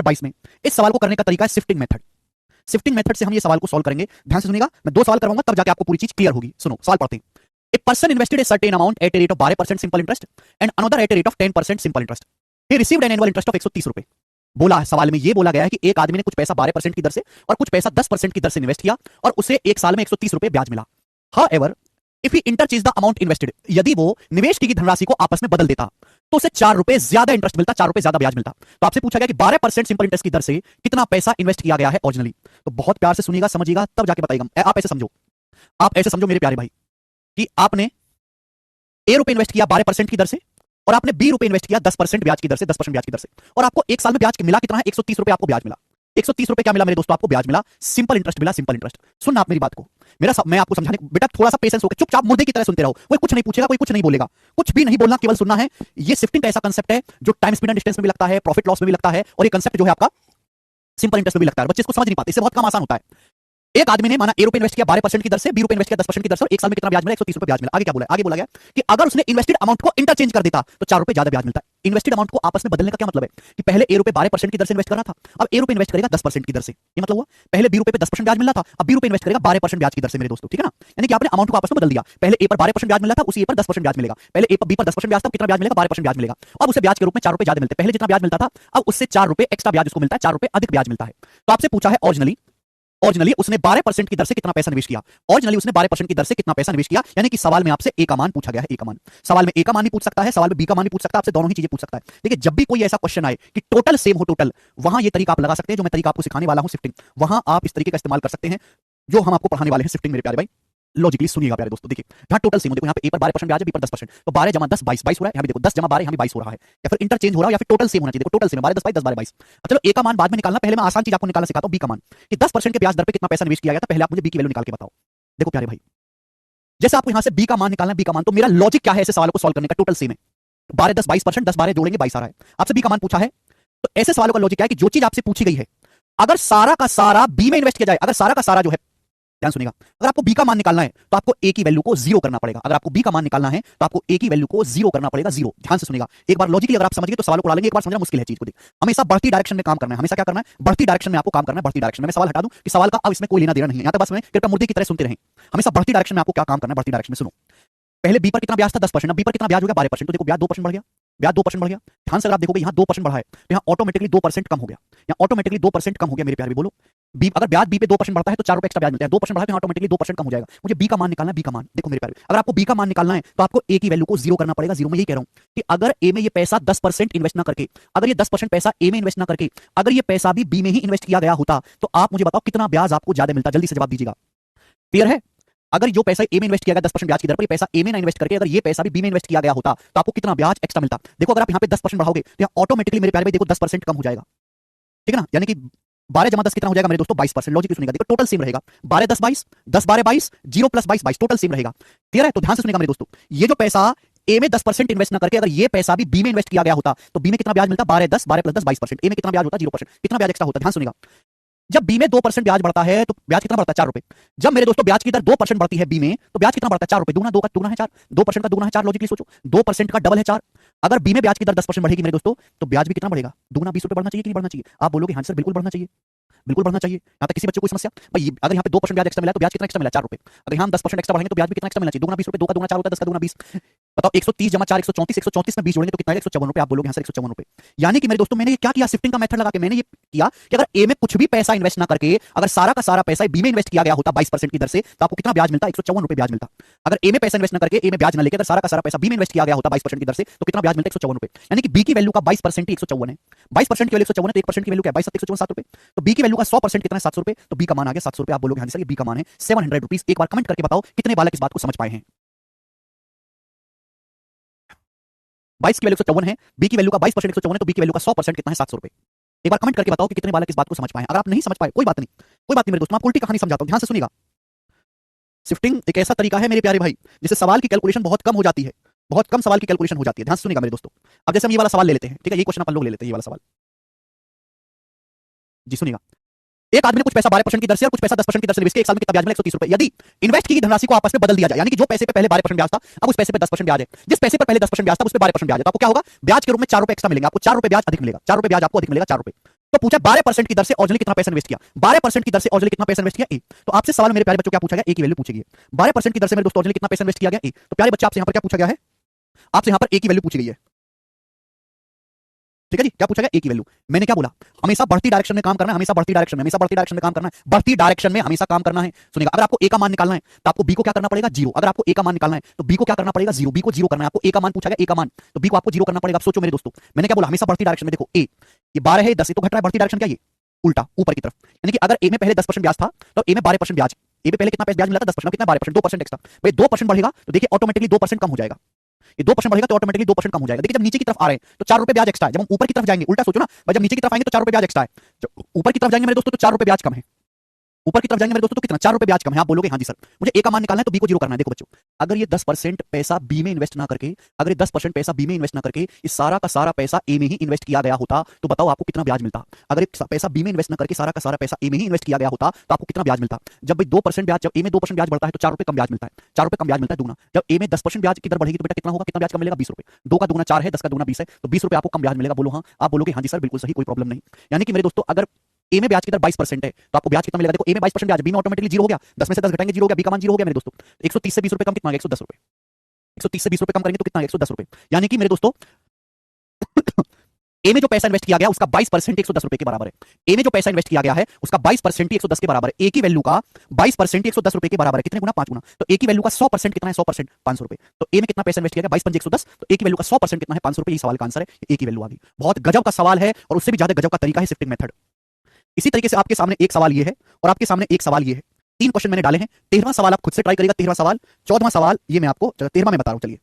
22 में। इस सवाल को करने का तरीका है शिफ्टिंग मेथड। शिफ्टिंग मेथड से हम ये सवाल को सॉल्व करेंगे। ध्यान से सुनिएगा, मैं 2 सवाल करवाऊंगा तब जाके आपको पूरी चीज क्लियर होगी। सुनो सवाल पढ़ते हैं। A person invested a certain amount at a rate of 12% simple interest and another at a rate of 10% simple interest. He received an annual interest of 130 रुपए। बोला है सवाल में, ये बोला गया है कि एक आदमी ने कुछ पैसा 12% की दर से और कुछ पैसा 10% की दर से इन्वेस्ट किया और उसे एक साल में 130 रुपए ब्याज मिला। However if he interchange the amount invested, यदि वो निवेश की धनराशि को आपस में बदल देता तो उसे 4 रुपए ज्यादा इंटरेस्ट मिलता, 4 रुपए ज्यादा ब्याज मिलता। तो आपसे पूछा गया कि 12% सिंपल इंटरेस्ट की दर से कितना पैसा इन्वेस्ट किया गया है ओरिजिनली। तो बहुत प्यार से सुनिएगा, समझिएगा, तब जाके बताइएगा। आप ऐसे समझो मेरे प्यारे भाई कि आपने ए रुपए इन्वेस्ट किया 12% की दर से और आपने बी रुपए इन्वेस्ट किया 10% ब्याज की दर से, 10% ब्याज की दर से, और आपको एक साल में ब्याज मिला कितना है? 130 रुपए आपको ब्याज मिला। 130 रुपए क्या मिला मेरे दोस्तों? आपको ब्याज मिला, सिंपल इंटरेस्ट मिला, सिंपल इंटरेस्ट। सुनना आप मेरी बात को, मैं आपको समझाने, बेटा थोड़ा सा पेशेंस होकर चुपचाप मुर्दे की तरह सुनते रहो। कोई कुछ नहीं पूछेगा, कोई कुछ नहीं बोलेगा, कुछ भी नहीं बोलना, केवल सुनना है। ये शिफ्टिंग का ऐसा कंसेप्ट है जो टाइम स्पीड एंड डिस्टेंस में भी लगता है, प्रॉफिट लॉस में भी लगता है, और ये कंसेप्ट जो है आपका सिंपल इंटरेस्ट में भी लगता है। बच्चे इसको समझ नहीं पाते, इससे बहुत काम आसान होता है। एक आदमी ने माना ए रुपए इन्वेस्ट किया 12% की दर से, बी रुपए इन्वेस्ट किया 10% की दर से, और एक साल में कितना ब्याज मिला? 130 रुपए ब्याज मिला। आगे क्या बोला? आगे बोला गया कि अगर उसने इन्वेस्टेड अमाउंट को इंटरचेंज कर देता तो 4 रुपए ज्यादा ब्याज मिलता है। इन्वेस्टेड अमाउंट को आपस में बदलने का क्या मतलब है कि पहले ए रुपए 12% की दर से इन्वेस्ट कर रहा था, अब ए रुपए इन्वेस्ट करेगा 10% की दर से। ये मतलब हुआ पहले बी रुपए पे 10% ब्याज मिला था, अब बी रुपए इन्वेस्ट करेगा 12% ब्याज की दर से मेरे दोस्तों, ठीक है ना? यानी कि आपने अमाउंट को आपस में बदल दिया। पहले ए पर 12% ब्याज मिला था, उसी ए पर 10% ब्याज मिलेगा। पहले ए पर बी पर 10% ब्याज था, कितना ब्याज मिलेगा? 12% ब्याज मिलेगा। अब उसे ब्याज के रूप में 4 रुपए ज्यादा मिलते हैं। पहले जितना ब्याज मिलता था अब उससे 4 रुपए एक्स्ट्रा ब्याज उसको मिलता है, 4 रुपए अधिक ब्याज मिलता है। तो आपसे पूछा है ओरिजिनली उसने 12% की दर से कितना पैसा निवेश किया। ओरिजिनली उसने 12% की दर से कितना पैसा निवेश किया, यानी कि सवाल में आपसे ए का मान पूछा गया है। ए का मान, सवाल में ए का मान नहीं पूछ सकता है, सवाल में बी का मान नहीं पूछ सकता, आपसे दोनों ही चीजें पूछ सकता है। देखिए जब भी कोई ऐसा क्वेश्चन आए कि टोटल सेम हो, टोटल, वहां ये तरीका आप लगा सकते हैं जो मैं तरीका आपको सिखाने वाला हूं, शिफ्टिंग, वहां आप इस तरीके का इस्तेमाल कर सकते हैं जो हम आपको पढ़ाने वाले हैं, शिफ्टिंग। मेरे प्यारे भाई लॉजिकली सुनिएगा प्यारे दोस्तों। देखिए यहाँ टोटल सेम हो, देखो यहाँ पे ए पर 12% ब्याज है, बी पर 10%, तो 12 जमा 10 22 22 हो रहा है। यहाँ भी देखो 10 जमा 12 यहाँ भी 22 हो रहा है, या फिर इंटरचेंज हो रहा है, या फिर टोटल सेम होना चाहिए। देखो टोटल सेम 12 10 22 10 12 22। अब चलो ए का मान बाद में निकालना, पहले मैं आसान चीज आपको निकालना सिखाता हूं, बी का मान, कि 10% के ब्याज दर पे कितना पैसा निवेश किया गया था। पहले आप मुझे बी की वैल्यू निकाल के बताओ। देखो प्यारे भाई, जैसे आपको यहाँ से बी का मान निकालना, बी का मान, तो मेरा लॉजिक क्या है ऐसे सवाल को सॉल्व करने का? टोटल सेम है, 12 10 22%, 10 12 जोड़ेंगे 22 आ रहा है। आपसे बी का मान पूछा है, तो ऐसे सवालों का लॉजिक क्या है कि जो चीज आपसे पूछी गई है अगर सारा का सारा बी में इन्वेस्ट किया जाए, अगर सारा का सारा जो है, ध्यान सुनिएगा, अगर आपको बी का मान निकालना है तो आपको ए की वैल्यू को 0 करना पड़ेगा। अगर आपको बी का मान निकालना है तो आपको ए की वैल्यू को 0 करना पड़ेगा, 0। ध्यान से सुनिएगा, एक बार लॉजिकली अगर आप समझ गए तो सवाल को डालेंगे, एक बार समझना मुश्किल है चीज को। हमेशा बढ़ती डायरेक्शन में काम करना है, हमेशा क्या करना है? बढ़ती डायरेक्शन में आपको काम करना है, बढ़ती डायरेक्शन में। मैं सवाल हटा दूं कि सवाल का अब इसमें कोई लेना देना नहीं है, यहां तक बस में कृपया मुर्दे की तरह सुनते रहें। हमेशा बढ़ती डायरेक्शन में आपको क्या काम करना है? बढ़ती डायरेक्शन में सुनो। पहले बी पर कितना ब्याज था? 10%, अब बी पर कितना ब्याज हो गया? 12%, तो देखो ब्याज 2% बढ़ गया, ब्याज 2% बढ़ गया। ध्यान से अगर आप देखोगे यहाँ 2% बढ़ा है तो यहाँ ऑटोमेटिकली 2% कम हो गया, यहाँ ऑटोमेटिकली 2% कम हो गया। मेरे प्यारे बोलो, बी अगर ब्याज बी पे 2% बढ़ता है तो 4 रुपए एक्स्ट्रा ब्याज मिलता है, 2% बढ़ा तो ऑटोमेटिकली 2% कम हो जाएगा। मुझे बी का मान निकालना है, बी का मान। देखो मेरे प्यारे, अगर आपको बी का मान निकालना है तो आपको ए की वैल्यू को 0 करना पड़ेगा, 0। मैं यही कह रहा हूं कि अगर ए में ये पैसा 10% इन्वेस्ट ना करके, अगर ये 10% पैसा ए में इन्वेस्ट ना करके, अगर ये पैसा भी बी में ही इन्वेस्ट किया गया होता तो आप मुझे बताओ कितना ब्याज आपको ज्यादा मिलता? जल्दी से जवाब दीजिएगा। क्लियर है? अगर जो पैसा ए में इन्वेस्ट किया गया 10% ब्याज की दर पर, ये पैसा ए में ना इन्वेस्ट करके अगर ये पैसा भी बी में इन्वेस्ट किया गया होता तो आपको कितना ब्याज एक्स्ट्रा मिलता? देखो अगर आप यहाँ पे 10% बढ़ाओगे तो यहाँ ऑटोमेटिकली मेरे प्यारे भाई देखो 10% कम हो जाएगा, ठीक है ना? यानी कि 12 जमा 10 कितना हो जाएगा मेरे दोस्तों? 22%। लॉजिक सुनिएगा, देखो टोटल सेम रहेगा, 12 10 22, 10 12 22, 0 + 22 22, टोटल सेम रहेगा। क्लियर है? तो ध्यान से सुनिएगा मेरे दोस्तों, ये जो पैसा ए में 10% इन्वेस्ट ना करके अगर ये पैसा भी बी में इन्वेस्ट किया गया होता तो बी में कितना ब्याज मिलता? 12 10, 12 + 10 22%। ए में कितना ब्याज होता? 0%। कितना ब्याज एक्स्ट्रा होता? ध्यान सुनिएगा, जब बी में 2% ब्याज बढ़ता है तो ब्याज कितना बढ़ता है? 4 रुपए। जब मेरे दोस्तों ब्याज की दर 2% बढ़ती है बी में तो ब्याज कितना बढ़ता है? 4 रुपए। दूना, 2 का दूना है 4, 2% का दूना है 4। लॉजिकली सोचो, 2% का डबल है 4। अगर बी में ब्याज की दर 10% बढ़ेगी मेरे दोस्तों तो ब्याज भी कितना बढ़ेगा? दूना 20 रुपए बढ़ना चाहिए कि नहीं बढ़ना चाहिए? आप बोलोगे हाँ सर बिल्कुल बढ़ना चाहिए, बिल्कुल बढ़ना चाहिए। यहाँ तक किसी बच्चे को कोई समस्या? भाई अगर यहाँ पे 2% ब्याज एक्स्ट्रा मिला तो ब्याज कितना एक्स्ट्रा मिला? 4 रुपए। अगर यहाँ हम 10% एक्स्ट्रा बढ़ेंगे तो ब्याज भी कितना एक्स्ट्रा मिलना चाहिए? दूना 20 रुपए, 2 का दूना 4 होता है, 10 का दूना 20। बताओ 130 जमा 4 134, 134 में 20 जोड़ेंगे तो कितना आएगा? 154 रुपए। आप बोलोगे हाँ सर 154 रुपए। यानी कि मेरे दोस्तों मैंने क्या किया? शिफ्टिंग का मेथड लगा के मैंने ये किया कि अगर ए में कुछ भी पैसा इन्वेस्ट ना करके अगर सारा का सारा पैसा बी में इन्वेस्ट किया गया होता 22% की दर से तो आपको कितना ब्याज मिलता? 154 रुपए ब्याज मिलता। अगर ए में पैसा इन्वेस्ट ना करके, ए में ब्याज ना लेके अगर सारा का सारा पैसा बी में इन्वेस्ट किया गया होता 22% की दर से तो कितना ब्याज मिलता? 154 रुपए। यानी कि बी की वैल्यू का 22% ही 154 है। 22% की वैल्यू 154 है तो 1% की वैल्यू क्या है? 22 7 154 7 रुपए। तो बी की वैल्यू का 100% कितना है? 700 रुपए। तो बी का मान आ गया 700 रुपए। आप बोलोगे हाँ सर ये बी का मान है 700 रुपीज। एक बार कमेंट करके बताओ कितने बालक इस बात को समझ पाए हैं? 22 की वैल्यू 154 है, बी की वैल्यू का 22% 154 है, तो बी की वैल्यू का 100% कितना है? 700 रुपए। एक बार कमेंट करके बताओ कि कितने बालक इस बात को समझ पाए। अगर आप नहीं समझ पाए कोई बात नहीं, कोई बात नहीं मेरे दोस्तों, मैं आपको उल्टी कहानी समझाता हूं, ध्यान से सुनिएगा। शिफ्टिंग एक ऐसा तरीका है मेरे प्यारे भाई जिससे सवाल की कैलकुलेशन बहुत कम हो जाती है, बहुत कम सवाल की कैलकुलेशन हो जाती है। ध्यान से सुनिएगा मेरे दोस्तों। अब जैसे हम ये वाला सवाल ले लेते हैं, ठीक है, ये क्वेश्चन अपन लोग ले लेते हैं, ये वाला सवाल जी सुनिएगा। एक आदमी ने कुछ पैसा 12% की दर से और कुछ पैसा 10% की दर से निवेश किया, एक साल में कितना ब्याज मिला? 130 रुपए। यदि इन्वेस्ट की धनराशि को आपस में बदल दिया जाए, यानी कि जो पैसे पे पहले 12% ब्याज था अब उस पैसे पे 10% ब्याज है, जिस पैसे पर पहले 10% ब्याज था उस पे 12% ब्याज है, तो आपको क्या होगा? ब्याज के रूप में 4 रुपए एक्स्ट्रा मिलेंगे, आपको 4 रुपए ब्याज अधिक मिलेगा, 4 रुपए ब्याज आपको अधिक मिलेगा, 4 रुपए। तो पूछा 12% की दर से ओरिजिनली कितना पैसा इन्वेस्ट किया, 12% की दर से ओरिजिनली कितना पैसा इन्वेस्ट किया ए। तो आपसे सवाल मेरे प्यारे बच्चों क्या पूछा गया, ए की वैल्यू पूछी गई है। 12% की दर से मेरे दोस्तों ओरिजिनली कितना पैसा इन्वेस्ट किया गया ए। तो प्यारे बच्चे आपसे यहां पर क्या पूछा गया है, आपसे यहां पर ए की वैल्यू पूछी गई है। ठीक है जी, क्या पूछा गया, ए की वैल्यू। मैंने क्या बोला, हमेशा बढ़ती डायरेक्शन में काम करना है, हमेशा बढ़ती डायरेक्शन में, हमेशा बढ़ती डायरेक्शन में काम करना है, बढ़ती डायरेक्शन में हमेशा काम करना है। सुनिएगा, अगर आपको ए का मान निकालना है तो आपको बी को क्या करना पड़ेगा, जीरो। अगर आपको ए का मान निकालना है तो बी को क्या करना पड़ेगा, जीरो। बी को जीरो करना है, आपको ए का मान पूछा गया, ए का मान, तो बी को आपको जीरो करना पड़ेगा। आप सोचो मेरे दोस्तों, मैंने क्या बोला, हमेशा बढ़ती डायरेक्शन में। देखो ए, ये 12 है, 10 तो घट रहा है, बढ़ती डायरेक्शन क्या, ये उल्टा ऊपर की तरफ। यानी कि अगर ए में पहले 10% ब्याज था तो ए में 12% ब्याज, ए में पहले कितना ब्याज मिला था, 10%, कितना 12%, 2% एक्स्ट्रा। भाई 2% बढ़ेगा तो देखिए ऑटोमेटिकली 2% कम हो जाएगा, ये 2% बढ़ेगा तो ऑटोमेटिकली 2% कम हो जाएगा। देखिए जब नीचे की तरफ आ रहे हैं तो 4 रुपए ब्याज एक्स्ट्रा है, जब हम ऊपर की तरफ जाएंगे उल्टा सोचो ना भाई, जब नीचे की तरफ आएंगे तो 4 रुपए ब्याज एक्स्ट्रा है, जब ऊपर की तरफ जाएंगे मेरे दोस्तों तो 4 रुपए ब्याज कम है। ऊपर की तरफ जाएंगे मेरे दोस्तों तो कितना, 4 रुपए ब्याज कम है। आप बोलोगे हाँ जी सर, मुझे ए का मान निकालना है तो बी को जीरो करना है। देखो बच्चों, अगर ये 10% पैसा बी में इन्वेस्ट ना करके, अगर ये 10% पैसा बी में इन्वेस्ट ना करके इस सारा का सारा पैसा ए में ही इन्वेस्ट किया गया होता तो बताओ आपको कितना ब्याज मिलता। अगर ये पैसा बी में इन्वेस्ट ना करके सारा का सारा पैसा ए में ही इन्वेस्ट किया गया होता तो आपको कितना ब्याज मिलता। जब भाई 2% ब्याज, जब ए में 2% ब्याज बढ़ता है तो 4 रुपए कम ब्याज मिलता है, 4 रुपए कम ब्याज मिलता है दुगना। जब ए में 10% ब्याज की दर बढ़ेगी तो बेटा कितना होगा, कितना ब्याज कम मिलेगा, 20 रुपए। 2 का दुगना 4 है, 10 का दुगना 20 है, तो 20 रुपए आपको कम ब्याज मिलेगा। बोलो हाँ, आप बोलोगे हाँ जी सर बिल्कुल सही, कोई प्रॉब्लम नहीं। यानी कि मेरे दोस्तों अगर ए में ब्याज की दर 22% है तो आपको ब्याज कितना मिलेगा, देखो ए में 22% ब्याज, बी में ऑटोमेटिकली जीरो हो गया, 10 में से 10 घटाएंगे जीरो हो गया, बी का मान जीरो हो गया मेरे दोस्तों। 130 से 20 रुपए कम कितना, 110 रुपए। 130 से 20 रुपए कम करेंगे तो कितना, 110 रुपए। यानी कि मेरे दोस्तों ए में जो पैसा इन्वेस्ट किया गया उसका 22% 110 रुपए के बराबर है। ए में जो पैसा इन्वेस्ट किया गया है उसका 22% 110 के बराबर है। ए की वैल्यू का 22% 110 रुपए के बराबर है, कितने गुना, 5 गुना। तो ए की वैल्यू का 100% कितना है, 100% 500 रुपए। तो ए में कितना पैसा इन्वेस्ट किया गया, 22 पंजे 110, तो ए की वैल्यू का 100% कितना है, 500 रुपए। ये सवाल का आंसर है, ए की वैल्यू आ गई। बहुत गजब का सवाल है और उससे भी ज्यादा गजब का तरीका है शिफ्टिंग मेथड। इसी तरीके से आपके सामने एक सवाल ये है और आपके सामने एक सवाल ये है, 3 क्वेश्चन मैंने डाले हैं। 13वां सवाल आप खुद से ट्राई करिएगा, 13वां सवाल, 14वां सवाल ये मैं आपको, 13वां मैं बता रहा हूं, चलिए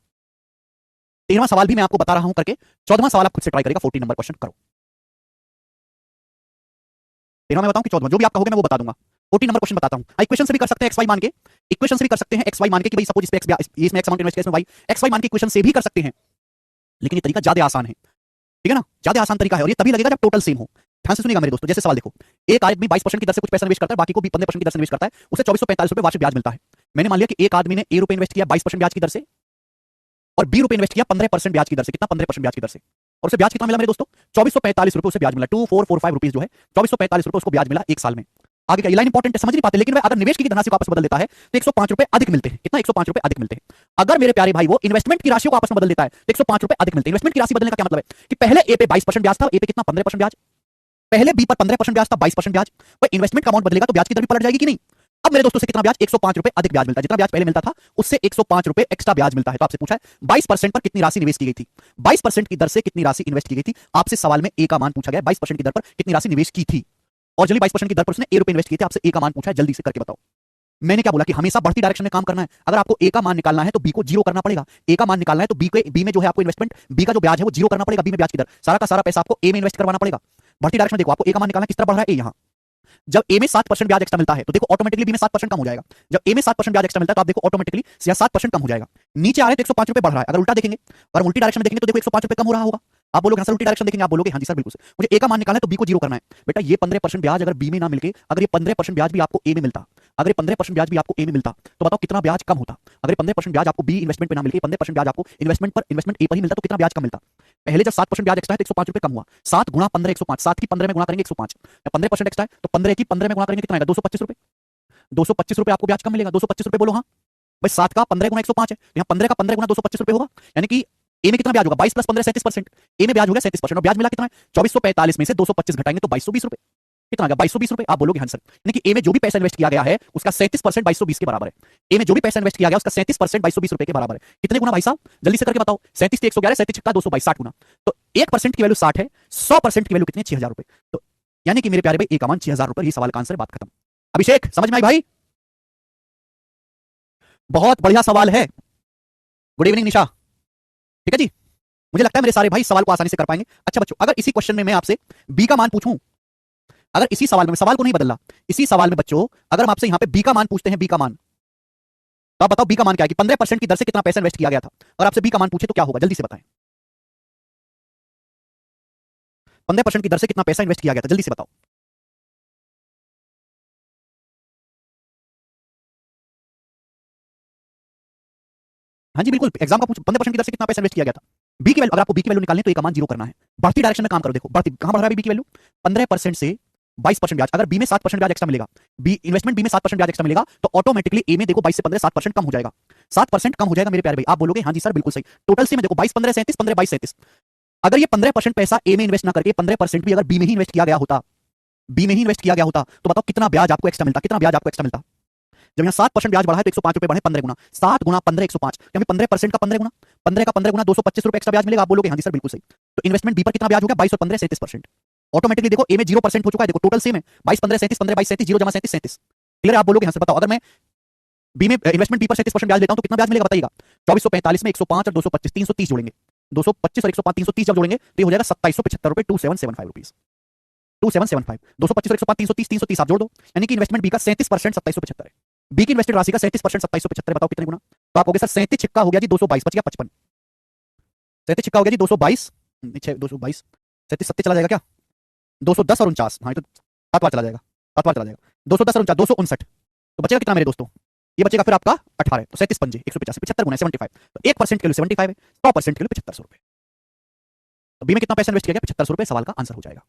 13वां सवाल भी मैं आपको बता रहा हूं करके, 14वां सवाल आप खुद से ट्राई करिएगा। 14 नंबर क्वेश्चन करो, 13वां मैं बताऊं कि 14वां, जो भी आप कहोगे मैं वो बता दूंगा। 14 नंबर क्वेश्चन बताता हूं। इक्वेशन से भी कर सकते हैं एक्स वाई मान के, इक्वेशन से भी कर सकते हैं एक्स वाई मान के कि भाई सपोज इस पे एक्स, इसमें एक्स अमाउंट इन्वेस्ट किया, इसमें वाई, एक्स वाई मान के इक्वेशन से भी कर सकते हैं, लेकिन ये तरीका ज्यादा आसान है। ठीक है ना, ज्यादा आसान तरीका है और ये तभी लगेगा जब टोटल सेम हो। ध्यान से सुनिएगा मेरे दोस्तों, जैसे सवाल देखो, एक आदमी 22% की दर से कुछ पैसा इन्वेस्ट करता है, बाकी को भी 15% की दर से इन्वेस्ट करता है, उसे 2445 रुपए वार्षिक ब्याज मिलता है। मैंने मान लिया कि एक आदमी ने ए रुपए इन्वेस्ट किया 22% ब्याज की दर से और बी रुपए इन्वेस्ट किया 15% ब्याज की दर से, कितना, 15% ब्याज की दर से, और उसे ब्याज कितना मिला मेरे दोस्तों, 2445 रुपए उसे ब्याज मिला, 2445 रुपीज जो है 2445 रुपए उसको ब्याज मिला एक साल में। आगे का लाइन इंपॉर्टेंट है, समझ नहीं पाते, लेकिन अगर निवेश की धनराशि को आपस में बदल देता है तो 105 रुपए अधिक मिलते हैं। कितना, 105 रुपए अधिक मिलते हैं। अगर मेरे प्यारे भाई वो इन्वेस्टमेंट की राशि को आपस में बदल देता है तो 105 रुपए अधिक मिलते हैं। इन्वेस्टमेंट की राशि बदलने का क्या मतलब है कि पहले ए पे 22% ब्याज था, ए पे कितना, 15% ब्याज, पहले बी पर 15% ब्याज था, 22% ब्याज, पर इन्वेस्टमेंट का अमाउंट बदलेगा तो ब्याज की दर भी पलट जाएगी कि नहीं। अब मेरे दोस्तों से कितना ब्याज, 105 रुपए अधिक ब्याज मिलता है, जितना ब्याज पहले मिलता था उससे 105 रुपए एक्स्ट्रा ब्याज मिलता है। तो आपसे पूछा है 22% पर कितनी राशि निवेश की गई थी, 22% की दर से कितनी राशि इन्वेस्ट की गई थी। आपसे सवाल में ए का मान पूछा गया, 22% की दर पर कितनी राशि निवेश की थी, और जल्दी 22% की दर पर उसने ए रुपए इन्वेस्ट किए थे। आपसे ए का मान पूछा है, जल्दी से करके बताओ। मैंने क्या बोला कि हमेशा बढ़ती डायरेक्शन में काम करना है। अगर आपको ए का मान निकालना है तो बी को जीरो करना पड़ेगा, ए का मान निकालना है तो बी में जो है आपको इन्वेस्टमेंट, बी का जो ब्याज है वो जीरो करना पड़ेगा, बी में ब्याज की दर, सारा का सारा पैसा आपको ए में इन्वेस्ट करवाना पड़ेगा। बढ़ती डायरेक्शन देखो, आपको ए का मान निकालना, किस तरह बढ़ रहा है ए, यहाँ जब ए में 7% ब्याज एक्स्ट्रा मिलता है तो देखो ऑटोमेटिकली बी में 7% कम हो जाएगा। जब ए में 7% ब्याज एक्स्ट्रा मिलता है तो आप देखो ऑटोमेटिकली 7% कम हो जाएगा। नीचे आ रहे तो 105 रुपए बढ़ रहा है। अगर उल्टा देखेंगे, अगर उल्टी डायरेक्शन में देखेंगे तो देखो 105 रुपए कम हो रहा होगा। आप बोलोगे हाँ सर उल्टी डायरेक्शन देखेंगे, आप बोलोगे हाँ जी सर बिल्कुल सर। मुझे ए का मान निकालना है तो बी को जीरो करना है। बेटा ये 15% ब्याज अगर बी में ना मिलके, अगर ये 15% ब्याज भी आपको ए में मिलता, अगर ये 15% ब्याज भी आपको ए में मिलता तो बताओ कितना ब्याज कम होता। अगर 15% ब्याज आपको बी इन्वेस्टमेंट पे ना मिलके 15% ब्याज आपको इन्वेस्टमेंट ए पर ही मिलता तो कितना ब्याज कम मिलता। पहले जब 7% ब्याज एक्स्ट्रा है तो 105 रुपए कम हुआ, 7 गुणा 15 105, 7 की 15 में गुणा करेंगे 105, 15% एक्स्ट्रा है तो 15 की 15 में गुणा करेंगे कितना आएगा, 225 रुपए। 225 रुपए आपको ब्याज कम मिलेगा, 225 रुपए बोलो हाँ भाई, 7 का 15 गुणा 105 है, यहाँ 15 का 15 गुणा 225 रुपए होगा। यानी कि ए में कितना ब्याज होगा, 22 प्लस 15 37%, ए में ब्याज हो गया 37% और ब्याज मिला कितना है, 2445 में से 225 घटाएंगे तो 2220 रुपए, कितना आ गया, 2220 रुपए। आप बोलोगे हाँ सर, यानी कि ए में जो भी पैसा इन्वेस्ट किया गया है उसका 37% 2220 के बराबर है। ए में जो भी पैसा इन्वेस्ट किया गया उसका 37% 2220 रुपए के बराबर है। कितने गुना भाई साहब, जल्दी से करके बताओ, 37 से 111, 37 छक्का 222, 60 गुना। तो 1% की वैल्यू 60 है, 100% की वैल्यू कितनी, 6000 रुपए। तो यानी कि मेरे प्यारे भाई ए का मान 6000 रुपए, ये सवाल का आंसर, बात खत्म। अभिषेक समझ में आई भाई, बहुत बढ़िया सवाल है। गुड इवनिंग निशा, ठीक है जी। मुझे लगता है मेरे सारे भाई सवाल को आसानी से कर पाएंगे। अच्छा बच्चों, अगर इसी क्वेश्चन में मैं आपसे बी का मान पूछूं, अगर इसी सवाल में, सवाल को नहीं बदलना, इसी सवाल में बच्चों अगर हम आपसे यहां पे बी का मान पूछते हैं, बी का मान, तो आप बताओ बी का मान क्या है कि 15% की दर से कितना पैसा इन्वेस्ट किया गया था। अगर आपसे बी का मान पूछे तो क्या होगा, जल्दी से बताएं। 15% की दर से कितना पैसा इन्वेस्ट किया गया था, जल्दी से बताओ। हाँ जी बिल्कुल, एग्जाम का पूछ, 15% की दर से कितना पैसा इन्वेस्ट किया गया था। बी की वैल्यू, अगर आपको बी की वैल्यू निकालनी है तो एक मान जीरो करना है, बढ़ती डायरेक्शन में काम करो। देखो बढ़ती, कहां बढ़ रहा है बी की वैल्यू, 15% से 22% ब्याज। अगर बी में 7% ब्याज एक्स्ट्रा मिलेगा, बी इन्वेस्टमेंट बी में 7% ब्याज एक्स्ट्रा मिलेगा, तो ऑटोमेटिकली ए में देखो 22 से 15 7% कम हो जाएगा। 7% कम हो जाएगा मेरे प्यारे भाई। आप बोलोगे हाँ जी सर बिल्कुल सही। टोटल सी में देखो 22 15 37 15 22 37। अगर ये 15% पैसा ए में इन्वेस्ट ना करके 15% भी अगर बी में ही इन्वेस्ट किया गया होता, बी में ही इन्वेस्ट किया गया होता, तो बताओ कितना ब्याज आपको एक्स्ट्रा मिलता, कितना ब्याज आपको एक्स्ट्रा मिलता। जब यहाँ 7% ब्याज बढ़ा है तो 105 रुपए बढ़े 15 गुना, 7 गुना 15 105, क्योंकि 15% का 15 गुना, 15 का 15 गुना 225 रुपए एक्स्ट्रा ब्याज मिलेगा। आप बोलोगे हाँ जी सर बिल्कुल सही। तो इन्वेस्टमेंट बी पर कितना ब्याज हो गया, 22 और 15 37%। ऑटोमेटिकली देखो ए में 0% हो चुका है, देखो टोटल सेम है 22 15 37 15 22 37 0 जमा 37 37। क्लियर है। आप बोलोगे हाँ सर बताओ, अगर मैं बी में इन्वेस्टमेंट बी पर 37% ब्याज लेता हूं तो कितना ब्याज मिलेगा बताइएगा। 2445 में 105 और 225 330 जोड़ेंगे, 225 और 105 330 जब जोड़ेंगे तो ये हो जाएगा 2775 रुपए, 2775 रुपीज, 2775। 225 और 105 330 330 आप जोड़ दो, यानी कि इन्वेस्टमेंट बी का 37% 2775 है। बी की इन्वेस्टेड राशि का 37% 2775, बताओ कितने गुना। तो आप हो गए सर 37 छिक्का हो गया जी 222, बच गया 55। 37 छिक्का हो गया जी 222, 222 37 सत्ते चला जाएगा क्या, 210 और 49, हाँ ये तो 7 बार चला जाएगा, 7 बार चला जाएगा, 210 और 49 259। तो बचेगा कितना मेरे दोस्तों, ये बचेगा फिर आपका 18, तो 37 पंजे 185, 75 गुना 75, तो 1% के लिए 75 है, 100% के लिए 75 रुपए। तो बी में कितना पैसा इन्वेस्ट किया गया, 75 रुपए, सवाल का आंसर हो जाएगा।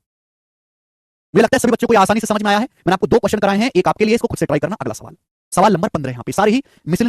मुझे लगता है सभी बच्चों को आसानी से समझ में आया है। मैंने आपको 2 क्वेश्चन कराए हैं, एक आपके लिए, इसको खुद से ट्राई करना। अगला सवाल, सवाल नंबर 15 यहाँ पे सारे ही मिसलेनियस